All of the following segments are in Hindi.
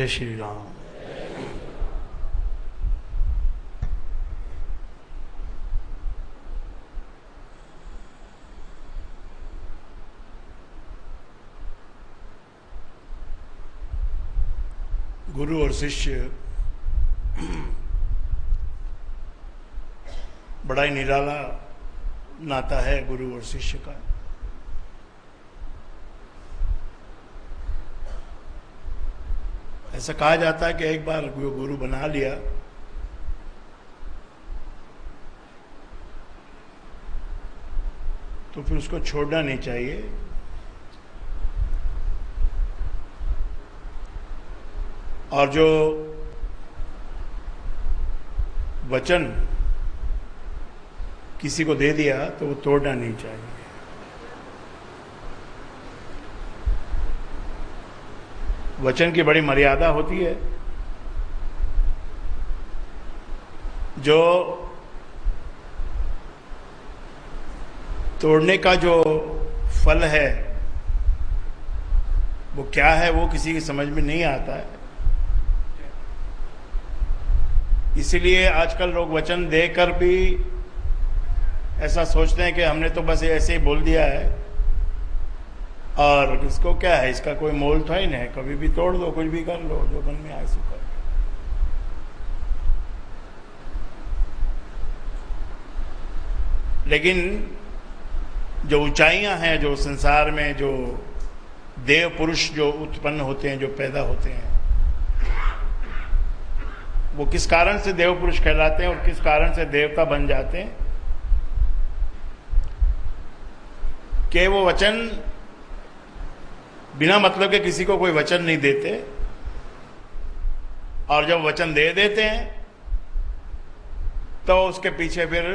जय श्री राम। गुरु और शिष्य बड़ा ही निराला नाता है गुरु और शिष्य का। ऐसा कहा जाता है कि एक बार गुरु बना लिया तो फिर उसको छोड़ना नहीं चाहिए। और जो वचन किसी को दे दिया तो वो तोड़ना नहीं चाहिए। वचन की बड़ी मर्यादा होती है। जो तोड़ने का जो फल है वो क्या है वो किसी की समझ में नहीं आता है। इसीलिए आजकल लोग वचन देकर भी ऐसा सोचते हैं कि हमने तो बस ऐसे ही बोल दिया है और इसको क्या है, इसका कोई मोल तो ही नहीं, कभी भी तोड़ दो, कुछ भी कर लो, जो मन में आए सो कर। लेकिन जो ऊंचाइयां हैं, जो संसार में जो देव पुरुष जो उत्पन्न होते हैं, जो पैदा होते हैं, वो किस कारण से देव पुरुष कहलाते हैं और किस कारण से देवता बन जाते हैं कि वो वचन बिना मतलब के किसी को कोई वचन नहीं देते, और जब वचन दे देते हैं तो उसके पीछे फिर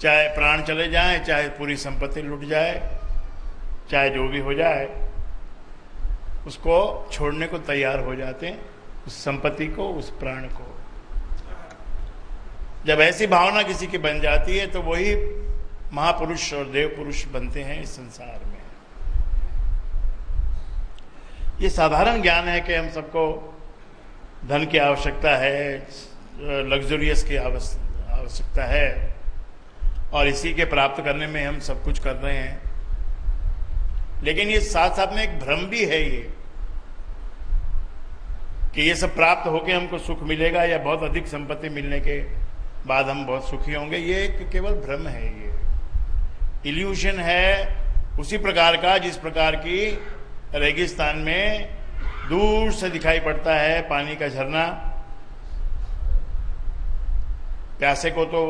चाहे प्राण चले जाएं, चाहे पूरी संपत्ति लुट जाए, चाहे जो भी हो जाए, उसको छोड़ने को तैयार हो जाते हैं, उस संपत्ति को, उस प्राण को। जब ऐसी भावना किसी की बन जाती है तो वही महापुरुष और देव पुरुष बनते हैं इस संसार में। ये साधारण ज्ञान है कि हम सबको धन की आवश्यकता है, लग्जरियस की आवश्यकता है, और इसी के प्राप्त करने में हम सब कुछ कर रहे हैं। लेकिन ये साथ साथ में एक भ्रम भी है ये कि ये सब प्राप्त होके हमको सुख मिलेगा या बहुत अधिक संपत्ति मिलने के बाद हम बहुत सुखी होंगे। ये एक केवल भ्रम है, ये इल्यूशन है उसी प्रकार का जिस प्रकार की रेगिस्तान में दूर से दिखाई पड़ता है पानी का झरना। प्यासे को तो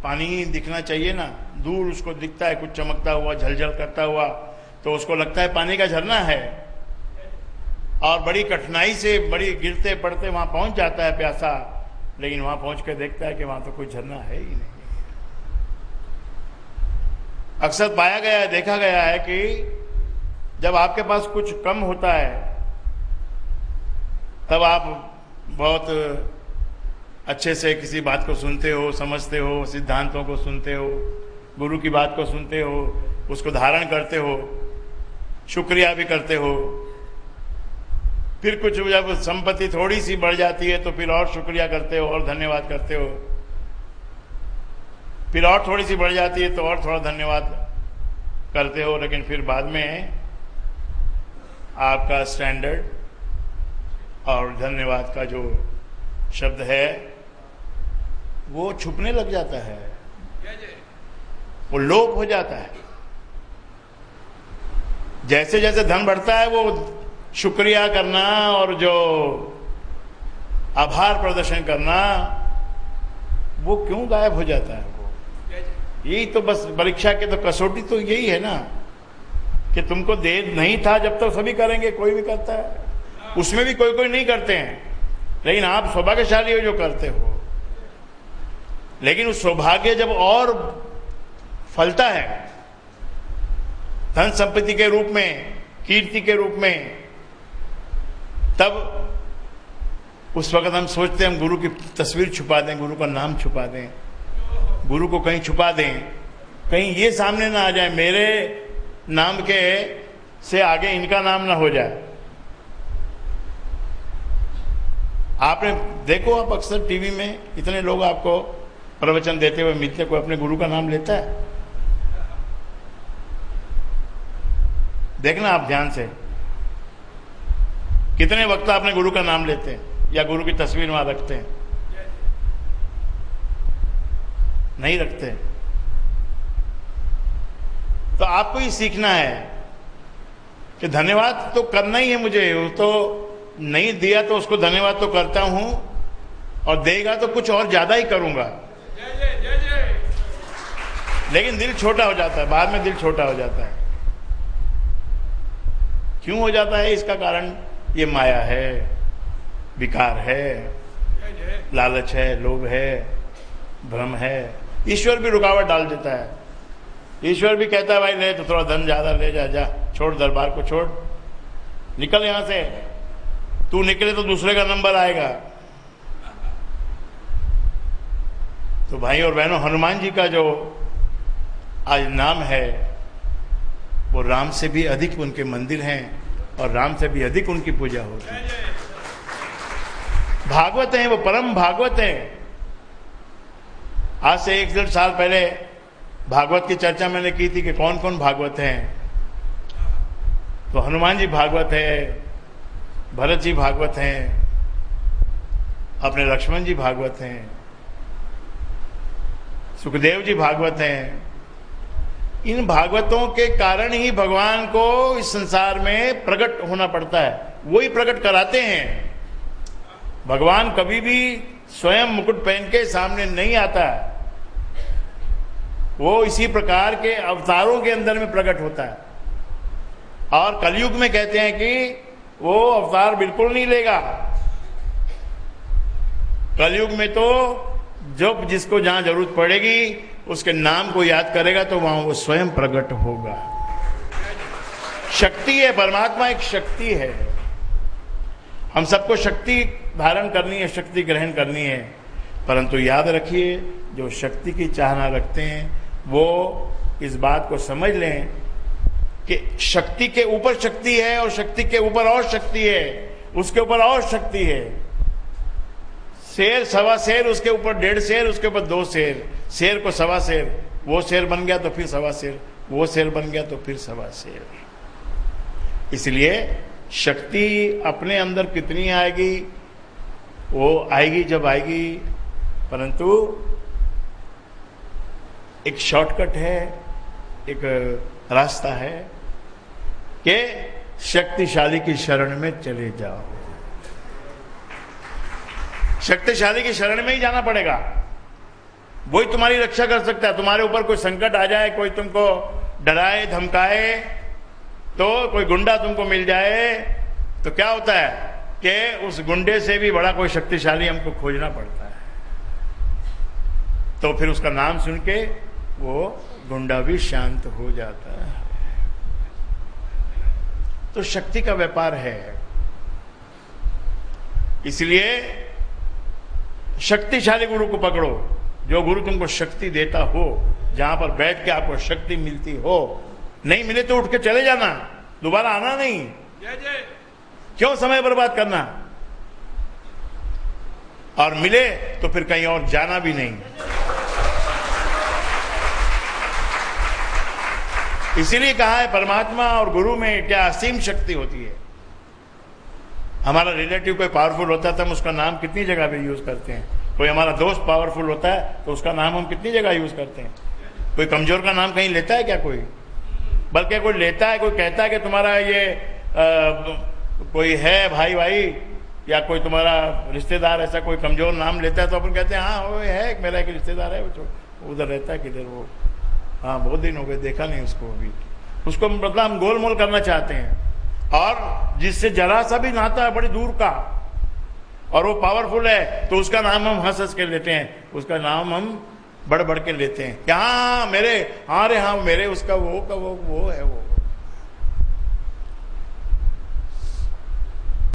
पानी ही दिखना चाहिए ना, दूर उसको दिखता है कुछ चमकता हुआ, झलझल करता हुआ, तो उसको लगता है पानी का झरना है, और बड़ी कठिनाई से, बड़ी गिरते पड़ते वहां पहुंच जाता है प्यासा, लेकिन वहां पहुंच कर देखता है कि वहां तो कोई झरना है ही नहीं। अक्सर पाया गया है, देखा गया है कि जब आपके पास कुछ कम होता है तब आप बहुत अच्छे से किसी बात को सुनते हो, समझते हो, सिद्धांतों को सुनते हो, गुरु की बात को सुनते हो, उसको धारण करते हो, शुक्रिया भी करते हो। फिर कुछ जब संपत्ति थोड़ी सी बढ़ जाती है तो फिर और शुक्रिया करते हो और धन्यवाद करते हो, फिर और थोड़ी सी बढ़ जाती है तो और थोड़ा धन्यवाद करते हो, लेकिन फिर बाद में आपका स्टैंडर्ड और धन्यवाद का जो शब्द है वो छुपने लग जाता है, वो लोप हो जाता है। जैसे जैसे धन बढ़ता है वो शुक्रिया करना और जो आभार प्रदर्शन करना वो क्यों गायब हो जाता है। वो यही तो बस परीक्षा की तो कसौटी तो यही है ना कि तुमको दे नहीं था जब तक सभी करेंगे, कोई भी करता है, उसमें भी कोई कोई नहीं करते हैं, लेकिन आप सौभाग्यशाली हो जो करते हो। लेकिन उस सौभाग्य जब और फलता है धन संपत्ति के रूप में, कीर्ति के रूप में, तब उस वक्त हम सोचते हैं हम गुरु की तस्वीर छुपा दें, गुरु का नाम छुपा दें, गुरु को कहीं छुपा दें, कहीं ये सामने ना आ जाए, मेरे नाम के से आगे इनका नाम ना हो जाए। आपने देखो, आप अक्सर टीवी में इतने लोग आपको प्रवचन देते हुए मिलते, कोई अपने गुरु का नाम लेता है? देखना आप ध्यान से, कितने वक्त अपने गुरु का नाम लेते हैं या गुरु की तस्वीर वहां रखते हैं? नहीं रखते। तो आपको ही सीखना है कि धन्यवाद तो करना ही है मुझे, वो तो नहीं दिया तो उसको धन्यवाद तो करता हूं, और देगा तो कुछ और ज्यादा ही करूंगा। लेकिन दिल छोटा हो जाता है, बाद में दिल छोटा हो जाता है। क्यों हो जाता है? इसका कारण ये माया है, विकार है, लालच है, लोभ है, भ्रम है। ईश्वर भी रुकावट डाल देता है। ईश्वर भी कहता है भाई ले तो थोड़ा धन ज्यादा ले जा, जा छोड़, दरबार को छोड़, निकल यहां से। तू निकले तो दूसरे का नंबर आएगा। तो भाई और बहनों, हनुमान जी का जो आज नाम है वो राम से भी अधिक उनके मंदिर हैं और राम से भी अधिक उनकी पूजा होती है। भागवत हैं, वो परम भागवत हैं। आज से 1-1.5 साल पहले भागवत की चर्चा मैंने की थी कि कौन कौन भागवत हैं। तो हनुमान जी भागवत है, भरत जी भागवत हैं, अपने लक्ष्मण जी भागवत हैं, सुखदेव जी भागवत हैं। इन भागवतों के कारण ही भगवान को इस संसार में प्रकट होना पड़ता है, वही प्रकट कराते हैं। भगवान कभी भी स्वयं मुकुट पहन के सामने नहीं आता है, वो इसी प्रकार के अवतारों के अंदर में प्रकट होता है। और कलयुग में कहते हैं कि वो अवतार बिल्कुल नहीं लेगा। कलयुग में तो जब जिसको जहां जरूरत पड़ेगी उसके नाम को याद करेगा तो वहां वो स्वयं प्रकट होगा। शक्ति है, परमात्मा एक शक्ति है। हम सबको शक्ति धारण करनी है, शक्ति ग्रहण करनी है। परंतु याद रखिए, जो शक्ति की चाहना रखते हैं वो इस बात को समझ लें कि शक्ति के ऊपर शक्ति है और शक्ति के ऊपर और शक्ति है, उसके ऊपर और शक्ति है। शेर, सवा शेर, उसके ऊपर 1.5 शेर, उसके ऊपर 2 शेर, शेर को सवा शेर, वो शेर बन गया तो फिर सवा शेर, वो शेर बन गया तो फिर सवा शेर। इसलिए शक्ति अपने अंदर कितनी आएगी, वो आएगी जब आएगी। परंतु एक शॉर्टकट है, एक रास्ता है कि शक्तिशाली की शरण में चले जाओ। शक्तिशाली की शरण में ही जाना पड़ेगा, वही तुम्हारी रक्षा कर सकता है। तुम्हारे ऊपर कोई संकट आ जाए, कोई तुमको डराए धमकाए, तो कोई गुंडा तुमको मिल जाए तो क्या होता है कि उस गुंडे से भी बड़ा कोई शक्तिशाली हमको खोजना पड़ता है। तो फिर उसका नाम सुन के वो गुंडा भी शांत हो जाता है। तो शक्ति का व्यापार है। इसलिए शक्तिशाली गुरु को पकड़ो, जो गुरु तुमको शक्ति देता हो, जहां पर बैठ के आपको शक्ति मिलती हो। नहीं मिले तो उठ के चले जाना, दोबारा आना नहीं। क्यों समय बर्बाद करना? और मिले तो फिर कहीं और जाना भी नहीं। इसीलिए कहा है परमात्मा और गुरु में क्या असीम शक्ति होती है। हमारा रिलेटिव कोई पावरफुल होता है तो हम उसका नाम कितनी जगह पे यूज करते हैं। कोई हमारा दोस्त पावरफुल होता है तो उसका नाम हम कितनी जगह यूज करते हैं। कोई कमजोर का नाम कहीं लेता है क्या? कोई, बल्कि कोई लेता है, कोई कहता है कि तुम्हारा ये कोई है भाई या कोई तुम्हारा रिश्तेदार ऐसा कोई कमजोर नाम लेता है तो अपन कहते हैं हाँ वो है, मेरा एक रिश्तेदार है, वो उधर रहता है, किधर वो, हाँ बहुत दिन हो गए देखा नहीं उसको। अभी उसको मतलब हम गोल मोल करना चाहते हैं। और जिससे जरा सा भी नाता है बड़ी दूर का और वो पावरफुल है तो उसका नाम हम हंस हंस के लेते हैं, उसका नाम हम बढ़ बढ़ के लेते हैं। क्या मेरे, हाँ रे हाँ मेरे, उसका वो का वो है वो।